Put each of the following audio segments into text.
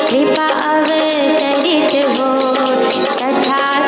कृपा अवतरित हो तथा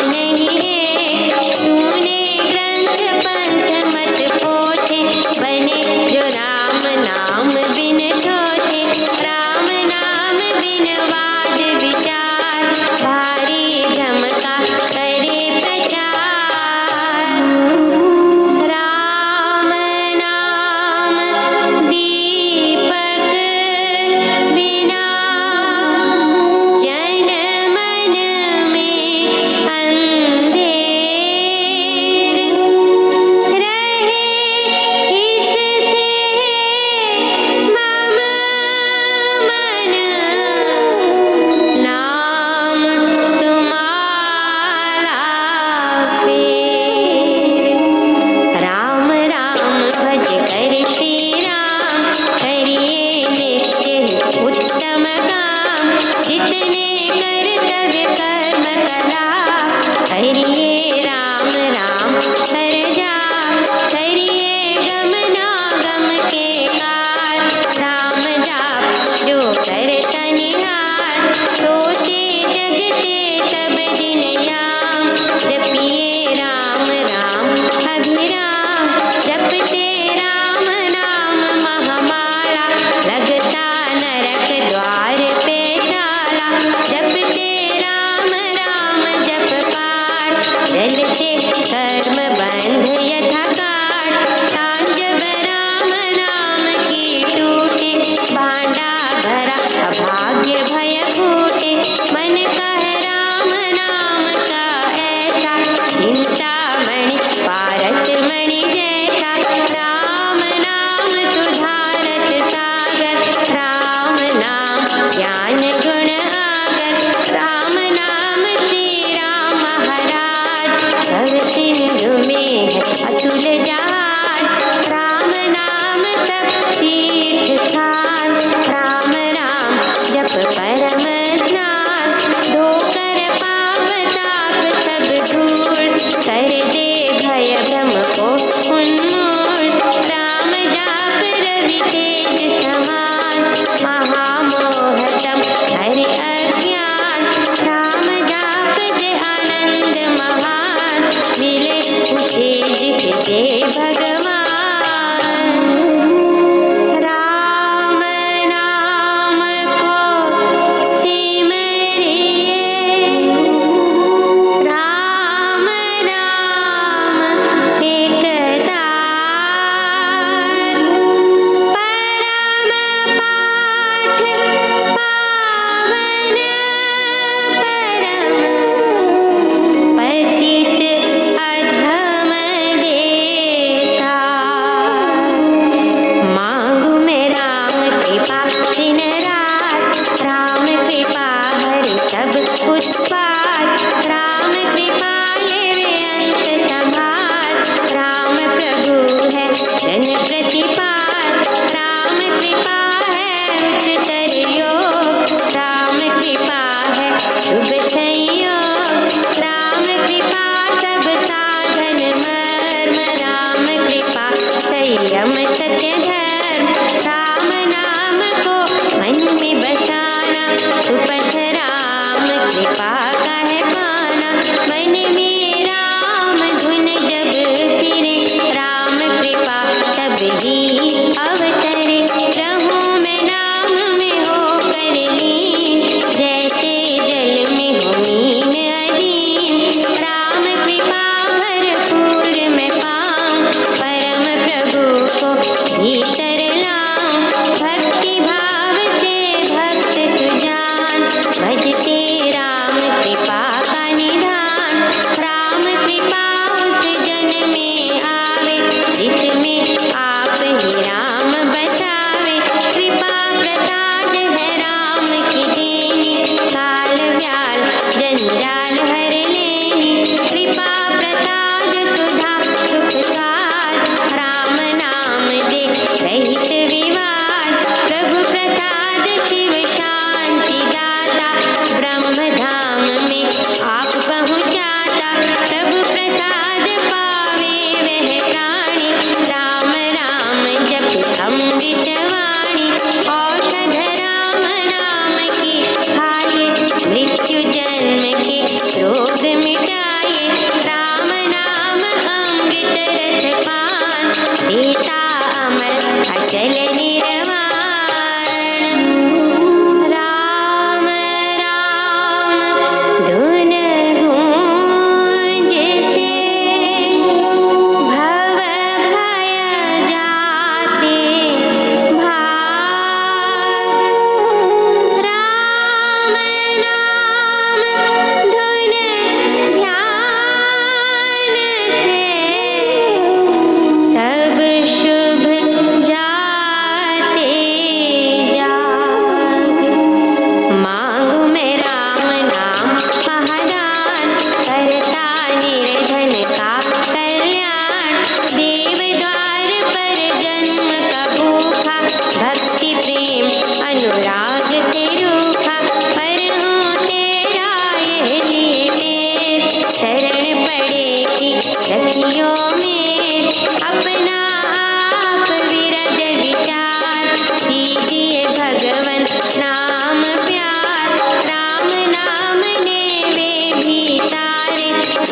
नहीं है। तूने ग्रंथ पंथ मत पोथे, बने जो राम नाम बिन छोथे। राम नाम बिन वाद विचार, भारी भ्रम का करे प्रचार। राम नाम दीपक बिना, जन मन में अंधेर। रहे इससे मम मन, नाम सुमाला फेर। राम राम भज कर श्री राम, करिए नित्य उत्तम काम। जितने कर्तव्य कर्म कला, करिए राम राम कर जाप। करिए गमनागम के काल, राम जाप जो करता निहाल। सोते जगते सब दिन याम, जपिए राम राम अभिराम। जपते राम नाम महामाला, लगता नरक द्वार पे ताला। जपते राम राम जप पाठ, जलते कर्म बंध यथा काट। तांजब राम नाम की टूटे, भांडा भरा अभाग्य भय फूटे। मन कह राम नाम का ऐसा, चिंतामणि पारस मणि जैसा। राम नाम सुधारस सागर, राम नाम ज्ञान गुण आगर। राम नाम श्री राम महाराज, भव सिंधु में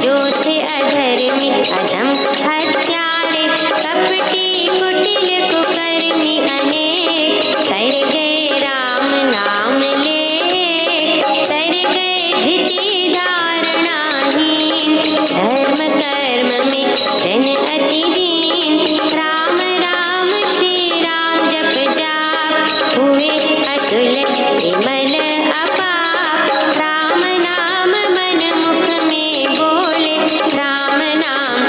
जो थे अधर्मी अधम हत्यारे, कपटी कुटिल कुकर्मी अनेक, तर गए राम नाम लेक, तर गए धृति धारणाहीन, धर्म कर्म में जन अति दीन, राम राम श्री राम जप जाप, हुए अतुल विमल अपाप, राम नाम मन मुख में बोले, राम नाम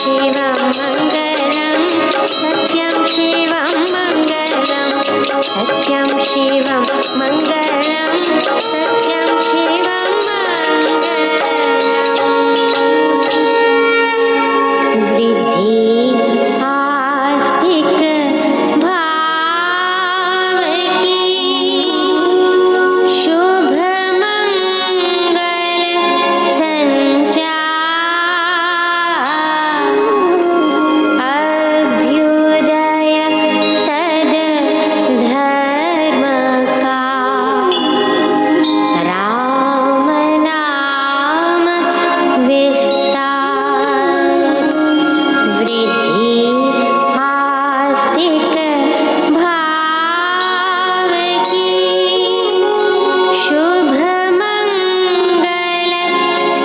शिवं मङ्गलं सत्यं शिवं मङ्गलं सत्यं शिवं मङ्गलं सत्यं शिवं मङ्गलम् वृद्धि आस्तिक भाव की शुभ मंगल संचार अभ्युदय सद धर्म का राम नाम विस्तार वृद्धि आस्तिक भाव की शुभ मंगल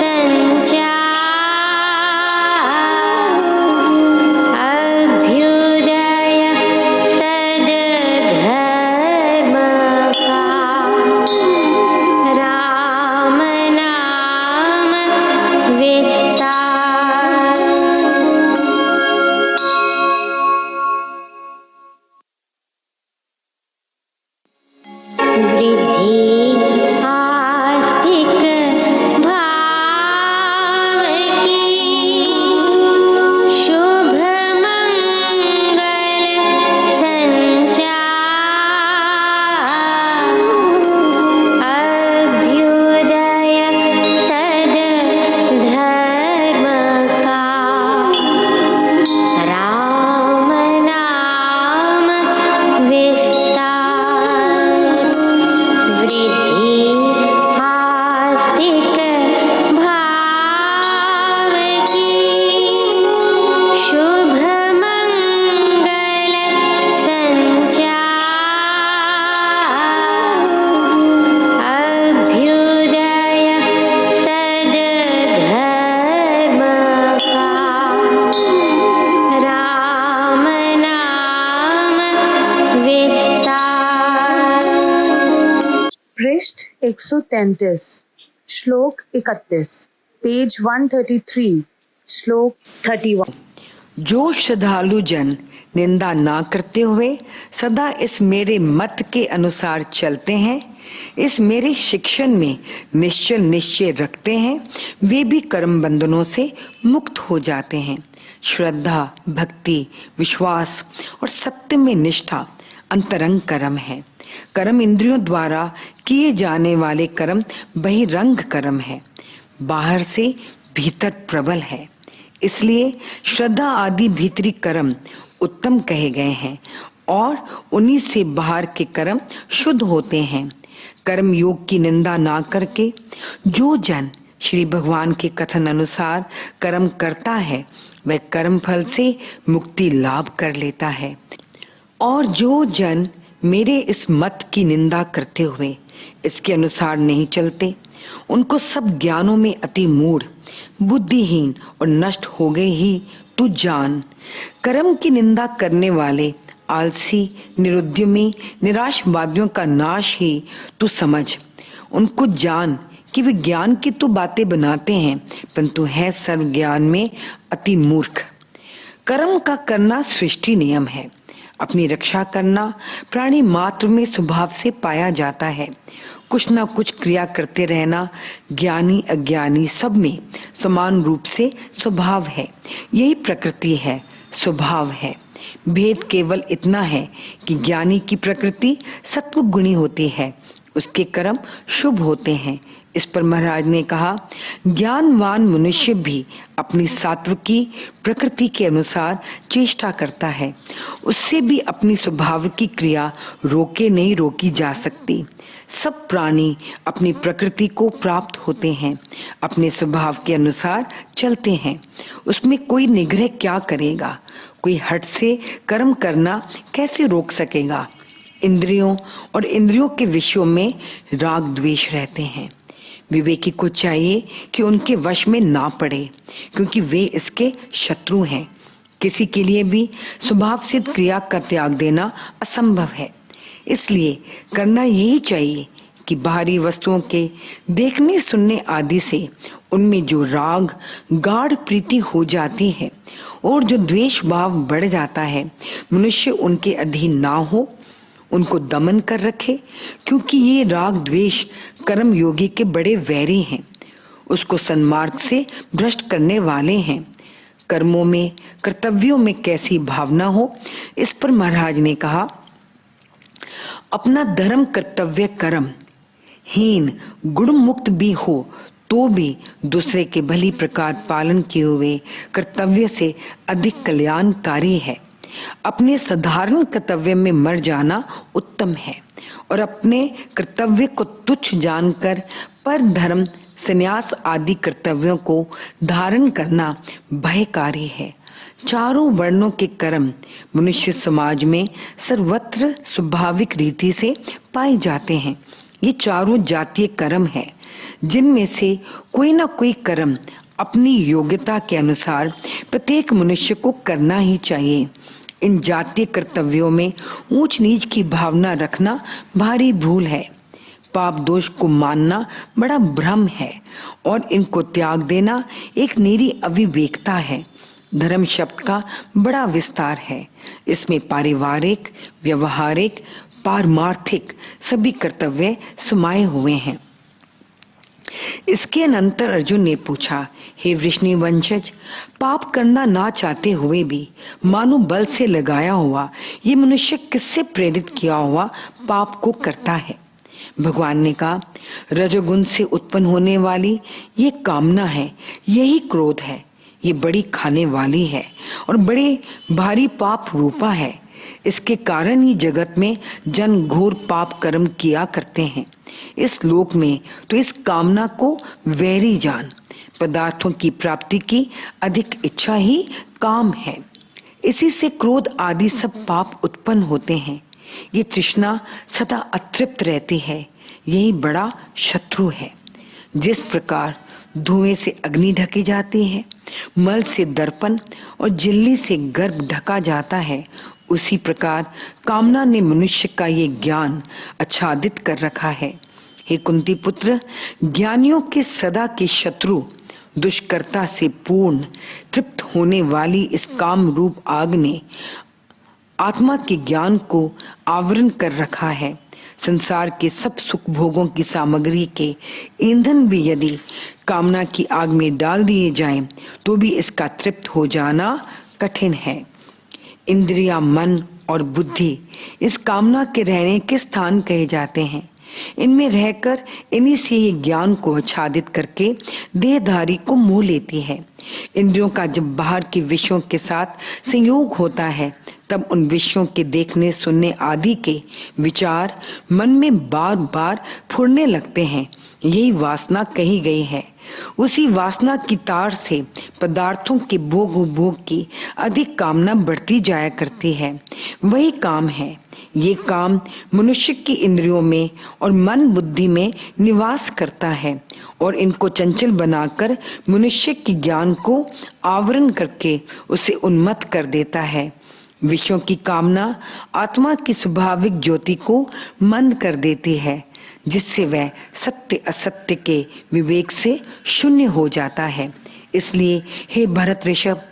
संचार अभ्युदय सद धर्म का राम नाम विस्तार। वृद्धि आस्तिक भाव की शुभ मंगल संचार अभ्युदय सद धर्म का राम नाम विस्तार वृद्धि आस्तिक भाव की शुभ मंगल संचार अभ्युदय सद धर्म का राम नाम विस्तार। पृष्ठ 133 श्लोक 31 पेज 133 श्लोक 31। जो श्रद्धालु जन निंदा ना करते हुए सदा इस मेरे मत के अनुसार चलते हैं, इस मेरे शिक्षण में निश्चय रखते हैं, वे भी कर्म बंधनों से मुक्त हो जाते हैं। श्रद्धा, भक्ति, विश्वास और सत्य में निष्ठा अंतरंग कर्म है। कर्म इंद्रियों द्वारा किए जाने वाले कर्म बहिरंग कर्म है, बाहर से भीतर प्रबल है। इसलिए श्रद्धा आदि भीतरी कर्म उत्तम कहे गए हैं और उन्हीं से बाहर के कर्म शुद्ध होते हैं। कर्म योग की निंदा ना करके जो जन श्री भगवान के कथन अनुसार कर्म करता है वह कर्म फल से मुक्ति लाभ कर लेता है। और जो जन मेरे इस मत की निंदा करते हुए इसके अनुसार नहीं चलते, उनको सब ज्ञानों में अति मूढ़, बुद्धिहीन और नष्ट हो गए ही तू जान। कर्म की निंदा करने वाले आलसी, निरुद्यमी, निराशवादियों का नाश ही तू समझ। उनको जान कि वे ज्ञान की तो बातें बनाते हैं परंतु है सर्व ज्ञान में अति मूर्ख। कर्म का करना सृष्टि नियम है। अपनी रक्षा करना प्राणी मात्र में स्वभाव से पाया जाता है। कुछ ना कुछ क्रिया करते रहना ज्ञानी अज्ञानी सब में समान रूप से स्वभाव है। यही प्रकृति है, स्वभाव है। भेद केवल इतना है कि ज्ञानी की प्रकृति सत्व गुणी होती है, उसके कर्म शुभ होते हैं। इस पर महाराज ने कहा, ज्ञानवान मनुष्य भी अपनी सात्विकी प्रकृति के अनुसार चेष्टा करता है, उससे भी अपनी स्वभाव की क्रिया रोके नहीं रोकी जा सकती। सब प्राणी अपनी प्रकृति को प्राप्त होते हैं, अपने स्वभाव के अनुसार चलते हैं। उसमें कोई निग्रह क्या करेगा? कोई हट से कर्म करना कैसे रोक सकेगा? इंद्रियों और इंद्रियों के विषयों में राग द्वेष रहते हैं। विवेकी को चाहिए कि उनके वश में ना पड़े, क्योंकि वे इसके शत्रु हैं। किसी के लिए भी स्वभाव सिद्ध क्रिया का त्याग देना असंभव है। इसलिए करना यही चाहिए कि बाहरी वस्तुओं के देखने सुनने आदि से उनमें जो राग गाढ़ प्रीति हो जाती है और जो द्वेष भाव बढ़ जाता है, मनुष्य उनके अधीन ना हो, उनको दमन कर रखे, क्योंकि ये राग द्वेष कर्म योगी के बड़े वैरी हैं, उसको सन्मार्ग से भ्रष्ट करने वाले हैं। कर्मों में कर्तव्यों में कैसी भावना हो, इस पर महाराज ने कहा, अपना धर्म कर्तव्य कर्म हीन गुण मुक्त भी हो तो भी दूसरे के भली प्रकार पालन किए हुए कर्तव्य से अधिक कल्याणकारी है। अपने साधारण कर्तव्य में मर जाना उत्तम है और अपने कर्तव्य को तुच्छ जानकर पर धर्म संन्यास आदि कर्तव्यों को धारण करना भयकारी है। चारों वर्णों के कर्म मनुष्य समाज में सर्वत्र स्वाभाविक रीति से पाए जाते हैं। ये चारों जातीय कर्म है, जिनमें से कोई ना कोई कर्म अपनी योग्यता के अनुसार प्रत्येक मनुष्य को करना ही चाहिए। इन जातीय कर्तव्यों में ऊंच नीच की भावना रखना भारी भूल है। पाप दोष को मानना बड़ा भ्रम है और इनको त्याग देना एक निरी अविवेकता है। धर्म शब्द का बड़ा विस्तार है, इसमें पारिवारिक, व्यवहारिक, पारमार्थिक सभी कर्तव्य समाये हुए हैं। इसके अनंतर अर्जुन ने पूछा, हे वृष्णि वंशज, पाप करना ना चाहते हुए भी मानो बल से लगाया हुआ ये मनुष्य किससे प्रेरित किया हुआ पाप को करता है? भगवान ने कहा, रजोगुण से उत्पन्न होने वाली ये कामना है, यही क्रोध है। ये बड़ी खाने वाली है और बड़े भारी पाप रूपा है। इसके कारण ही जगत में जन घोर पाप कर्म किया करते हैं। इस लोक में तो इस कामना को वैरी जान। पदार्थों की प्राप्ति की अधिक इच्छा ही काम है। इसी से क्रोध आदि सब पाप उत्पन्न होते हैं। ये तृष्णा सदा अतृप्त रहती है, यही बड़ा शत्रु है। जिस प्रकार धुएं से अग्नि ढकी जाती है, मल से दर्पण और झिल्ली से गर्भ ढका जाता है, उसी प्रकार कामना ने मनुष्य का ये ज्ञान आच्छादित कर रखा है। हे कुंती पुत्र, ज्ञानियों के सदा के शत्रु दुष्कर्ता से पूर्ण तृप्त होने वाली इस काम रूप आग ने आत्मा के ज्ञान को आवरण कर रखा है। संसार के सब सुख भोगों की सामग्री के ईंधन भी यदि कामना की आग में डाल दिए जाएं, तो भी इसका तृप्त हो जाना कठिन है। इंद्रिया, मन और बुद्धि इस कामना के रहने के स्थान कहे जाते हैं। इनमें रहकर इन्हीं से ये ज्ञान को आच्छादित करके देहधारी को मोह लेती है। इंद्रियों का जब बाहर के विषयों के साथ संयोग होता है, तब उन विषयों के देखने सुनने आदि के विचार मन में बार बार फुरने लगते हैं। यही वासना कही गई है। उसी वासना की तार से पदार्थों के भोग की अधिक कामना बढ़ती जाया करती है। वही काम है। ये काम मनुष्य की इंद्रियों में और मन बुद्धि में निवास करता है और इनको चंचल बनाकर मनुष्य के ज्ञान को आवरण करके उसे उन्मत्त कर देता है। विषयों की कामना आत्मा की स्वाभाविक ज्योति को मंद कर देती है, जिससे वह सत्य असत्य के विवेक से शून्य हो जाता है। इसलिए हे भरत ऋषभ,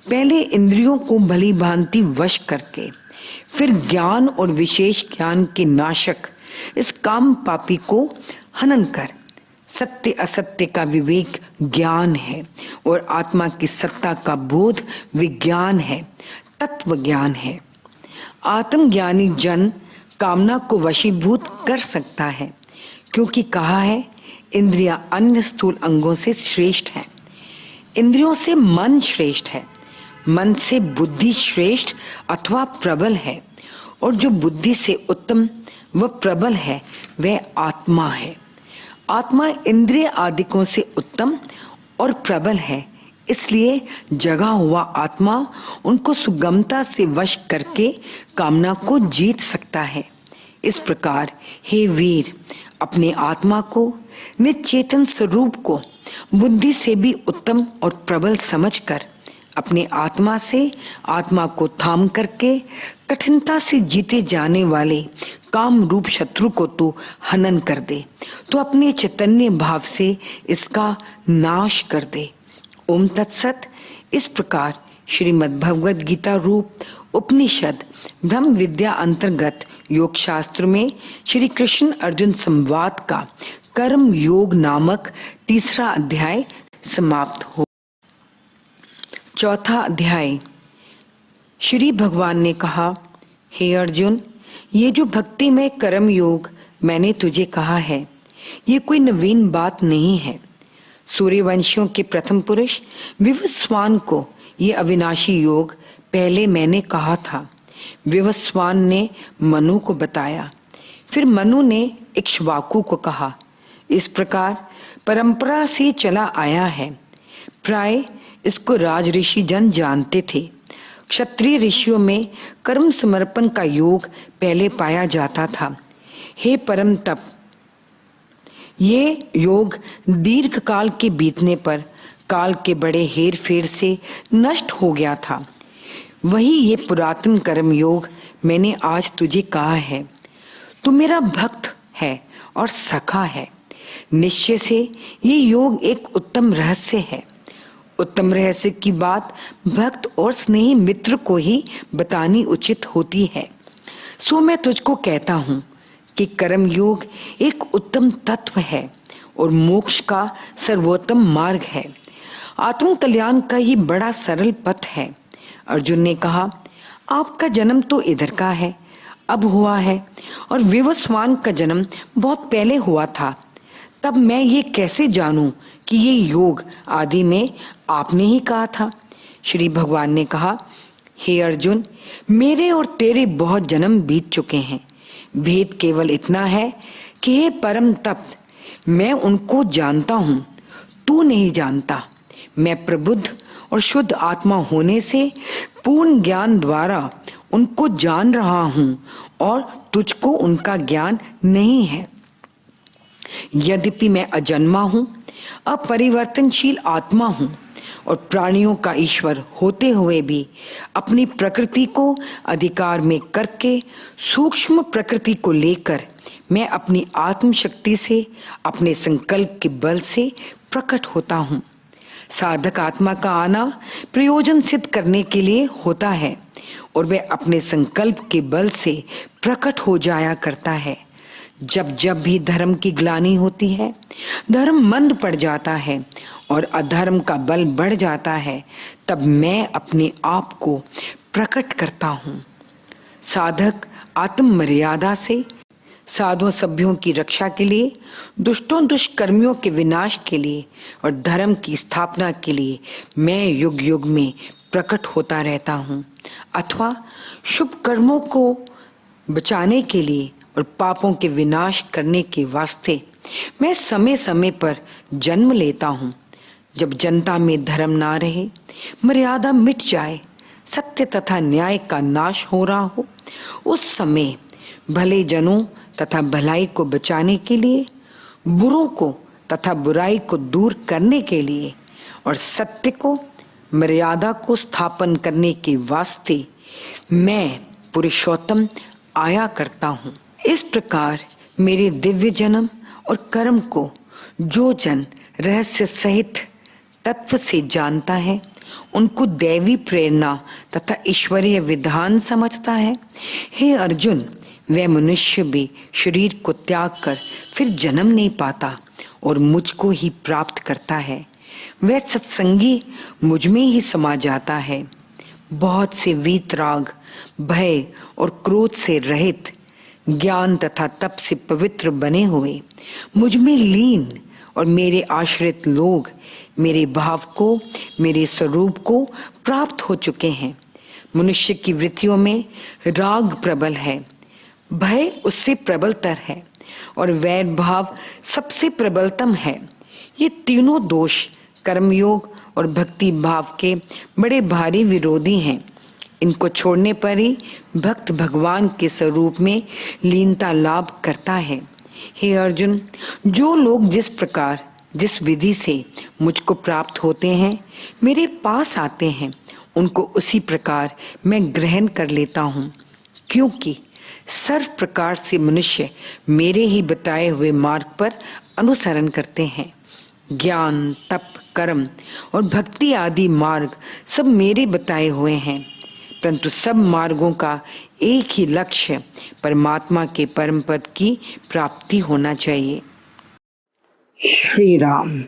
पहले इंद्रियों को भली भांति वश करके फिर ज्ञान और विशेष ज्ञान के नाशक इस काम पापी को हनन कर। सत्य असत्य का विवेक ज्ञान है और आत्मा की सत्ता का बोध विज्ञान है, तत्व ज्ञान है। आत्मज्ञानी जन कामना को वशीभूत कर सकता है, क्योंकि कहा है इंद्रियां अन्य स्थूल अंगों से श्रेष्ठ हैं। इंद्रियों से मन श्रेष्ठ है, मन से बुद्धि श्रेष्ठ अथवा प्रबल है, और जो बुद्धि से उत्तम व प्रबल है वह आत्मा है। आत्मा इंद्रिय आदिकों से उत्तम और प्रबल है, इसलिए जगा हुआ आत्मा उनको सुगमता से वश करके कामना को जीत सकता है। इस प्रकार हे वीर, अपने आत्मा को, निश्चेतन स्वरूप को बुद्धि से भी उत्तम और प्रबल समझकर अपने आत्मा से आत्मा को थाम करके कठिनता से जीते जाने वाले काम रूप शत्रु को तू हनन कर दे, तो अपने चैतन्य भाव से इसका नाश कर दे। ओम तत्सत। इस प्रकार श्रीमद् भगवद गीता रूप उपनिषद ब्रह्म विद्या अंतर्गत योग शास्त्र में श्री कृष्ण अर्जुन संवाद का कर्म योग नामक तीसरा अध्याय समाप्त हो। चौथा अध्याय। श्री भगवान ने कहा, हे अर्जुन, ये जो भक्ति में कर्म योग मैंने तुझे कहा है, ये कोई नवीन बात नहीं है। सूर्यवंशियों के प्रथम पुरुष विवस्वान को ये अविनाशी योग पहले मैंने कहा था। विवस्वान ने मनु को बताया, फिर मनु ने इक्ष्वाकु को कहा। इस प्रकार परंपरा से चला आया है। प्राय इसको राज ऋषि जन जानते थे। क्षत्रिय ऋषियों में कर्म समर्पण का योग पहले पाया जाता था। हे परम तप, ये योग दीर्घ काल के बीतने पर काल के बड़े हेर फेर से नष्ट हो गया था। वही ये पुरातन कर्म योग मैंने आज तुझे कहा है। तू मेरा भक्त है और सखा है। निश्चय से ये योग एक उत्तम रहस्य है। उत्तम रहस्य की बात भक्त और स्नेही मित्र को ही बतानी उचित होती है। सो मैं तुझको कहता हूँ कि कर्म योग एक उत्तम तत्व है और मोक्ष का सर्वोत्तम मार्ग है। आत्म कल्याण का ही बड़ा सरल पथ है। अर्जुन ने कहा, आपका जन्म तो इधर का है, अब हुआ है, और विवस्वान का जन्म बहुत पहले हुआ था। तब मैं ये कैसे जानूं कि ये योग आदि में आपने ही कहा था? श्री भगवान ने कहा, हे अर्जुन, मेरे और तेरे बहुत जन्म बीत चुके हैं। भेद केवल इतना है कि हे परम तप, मैं उनको जानता हूँ, तू नहीं जानता। मैं प्रबुद्ध और शुद्ध आत्मा होने से पूर्ण ज्ञान द्वारा उनको जान रहा हूँ और तुझको उनका ज्ञान नहीं है। यद्यपि मैं अजन्मा हूँ, अपरिवर्तनशील आत्मा हूँ और प्राणियों का ईश्वर होते हुए भी अपनी प्रकृति को अधिकार में करके सूक्ष्म प्रकृति को लेकर मैं अपनी आत्म शक्ति से, अपने संकल्प के बल से प्रकट होता हूँ। साधक आत्मा का आना प्रयोजन सिद्ध करने के लिए होता है और वह अपने संकल्प के बल से प्रकट हो जाया करता है। जब जब भी धर्म की ग्लानि होती है, धर्म मंद पड़ जाता है और अधर्म का बल बढ़ जाता है, तब मैं अपने आप को प्रकट करता हूँ। साधक आत्म मर्यादा से साधुओं सभ्यों की रक्षा के लिए, दुष्टों दुष्कर्मियों के विनाश के लिए और धर्म की स्थापना के लिए मैं युग युग में प्रकट होता रहता हूँ, अथवा शुभ कर्मों को बचाने के लिए और पापों के विनाश करने के वास्ते मैं समय समय पर जन्म लेता हूँ। जब जनता में धर्म ना रहे, मर्यादा मिट जाए, सत्य तथा न्याय का नाश हो रहा हो, उस समय भले जनों तथा भलाई को बचाने के लिए, बुरों को तथा बुराई को दूर करने के लिए और सत्य को, मर्यादा को स्थापन करने के वास्ते मैं पुरुषोत्तम आया करता हूँ। इस प्रकार मेरे दिव्य जन्म और कर्म को जो जन रहस्य सहित तत्व से जानता है, उनको दैवी प्रेरणा तथा ईश्वरीय विधान समझता है। हे अर्जुन, वह मनुष्य भी शरीर को त्याग कर फिर जन्म नहीं पाता और मुझको ही प्राप्त करता है। वह सत्संगी मुझ में ही समा जाता है। बहुत से वीतराग, भय और क्रोध से रहित, ज्ञान तथा तप से पवित्र बने हुए मुझ में लीन और मेरे आश्रित लोग मेरे भाव को, मेरे स्वरूप को प्राप्त हो चुके हैं। मनुष्य की वृत्तियों में राग प्रबल है, भय उससे प्रबलतर है और वैर भाव सबसे प्रबलतम है। ये तीनों दोष कर्मयोग और भक्ति भाव के बड़े भारी विरोधी हैं। इनको छोड़ने पर ही भक्त भगवान के स्वरूप में लीनता लाभ करता है। हे अर्जुन, जो लोग जिस प्रकार जिस विधि से मुझको प्राप्त होते हैं, मेरे पास आते हैं, उनको उसी प्रकार मैं ग्रहण कर लेता हूँ, क्योंकि सर्व प्रकार से मनुष्य मेरे ही बताए हुए मार्ग पर अनुसरण करते हैं। ज्ञान, तप, कर्म और भक्ति आदि मार्ग सब मेरे बताए हुए हैं, परंतु सब मार्गों का एक ही लक्ष्य परमात्मा के परम पद की प्राप्ति होना चाहिए। श्री राम।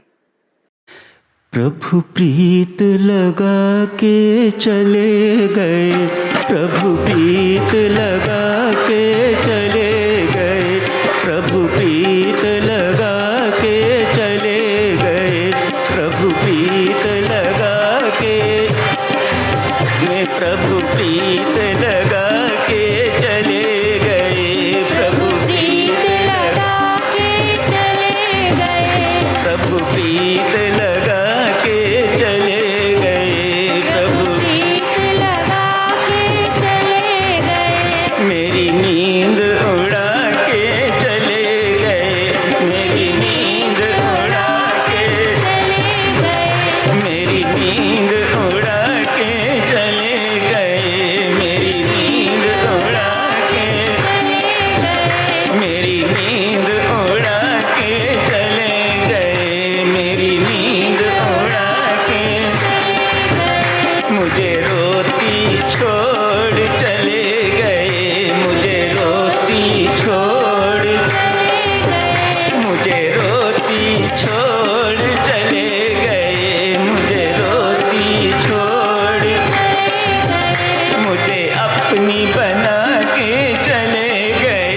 प्रभु प्रीत लगा के चले गए, प्रभु प्रीत लगा के चले गए, प्रभु प्रीत लगा के चले गए, प्रभु प्रीत लगा के, मैं प्रभु प्रीत लगा के चले गए, प्रभु प्रीत लगा के चले गए, प्रभु प्रीत लगा के चले गए, प्रभु प्रीत लगा के चले गए, मेरी नींद उड़ा के चले गए, मेरी नींद उड़ा के चले गए, मेरी नींद उड़ा के चले गए, मेरी नींद उड़ा के चले गए, मेरी नींद उड़ा के चले गए, मेरी नींद उड़ा के चले गए, मुझे रोती छोड़ चले गए, मुझे रोती छोड़ चले गए, मुझे रोती छोड़ चले गए, मुझे रोती छोड़ चले गए, मुझे अपनी बना के चले गए,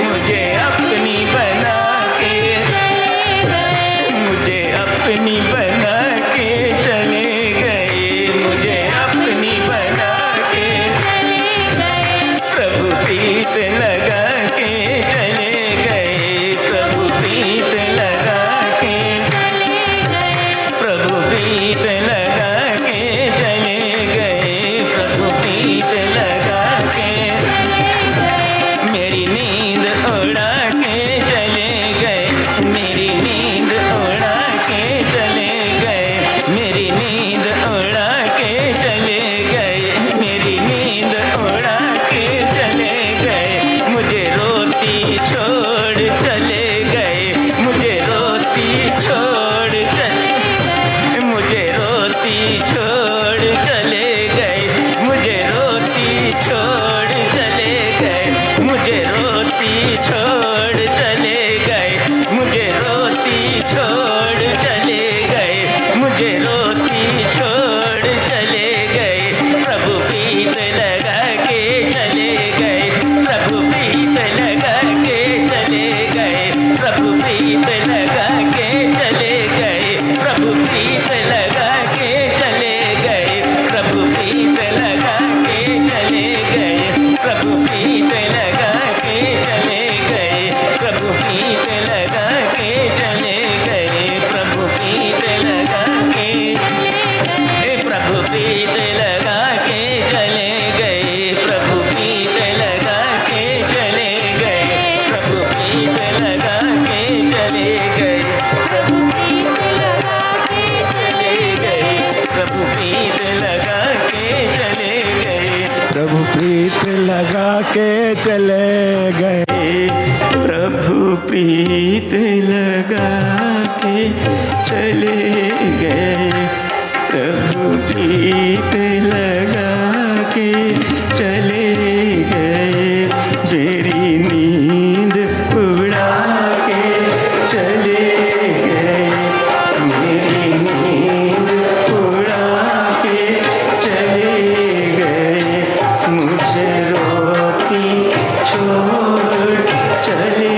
मुझे अपनी बना के चले गए, मुझे अपनी बना के चले गए, मुझे अपनी बना के चले गए, प्रभु प्रीत लगा के चले गए, प्रभु प्रीत लगा के चले गए, प्रभु प्रीत लगा के चले गए, प्रभु प्रीत लगा के चले गए, मेरी नींद उड़ा के चले गए, मेरी नींद उड़ा के चले गए, मेरी नींद उड़ा के चले गए, मेरी नींद उड़ा के चले गए, मुझे रोती छोड़ चले गए, मुझे रोती छोड़ चले गए, मुझे रोती छोड़ चले गए, मुझे रोती छोड़ चले गए, मुझे रोती छोड़ चले गए, मुझे रोती छोड़ चले गए, मुझे रोती छोड़ चले गए, प्रभु प्रीत लगा के चले गए, प्रभु प्रीत लगा के चले गए, प्रभु प्रीत लगा के चले गए, प्रभु प्रीत लगा के चले गए, प्रभु प्रीत लगा के चले गए, प्रभु प्रीत लगा के चले गए, प्रभु प्रीत लगा के चले गए, प्रभु प्रीत लगा के प्रभु प्रीत लगा के चले गए, प्रभु प्रीत लगा के चले गए, प्रभु प्रीत लगा के चले गए, प्रभु प्रीत लगा के चले गए, प्रभु प्रीत लगा के चले गए, प्रभु प्रीत लगा के चले गए, प्रभु प्रीत लगा के चले गए, प्रभु प्रीत लगा के चले गए, मेरी नींद उड़ा के चले गए, मेरी नींद उड़ा के चले गए, मुझे रोती छोड़ चले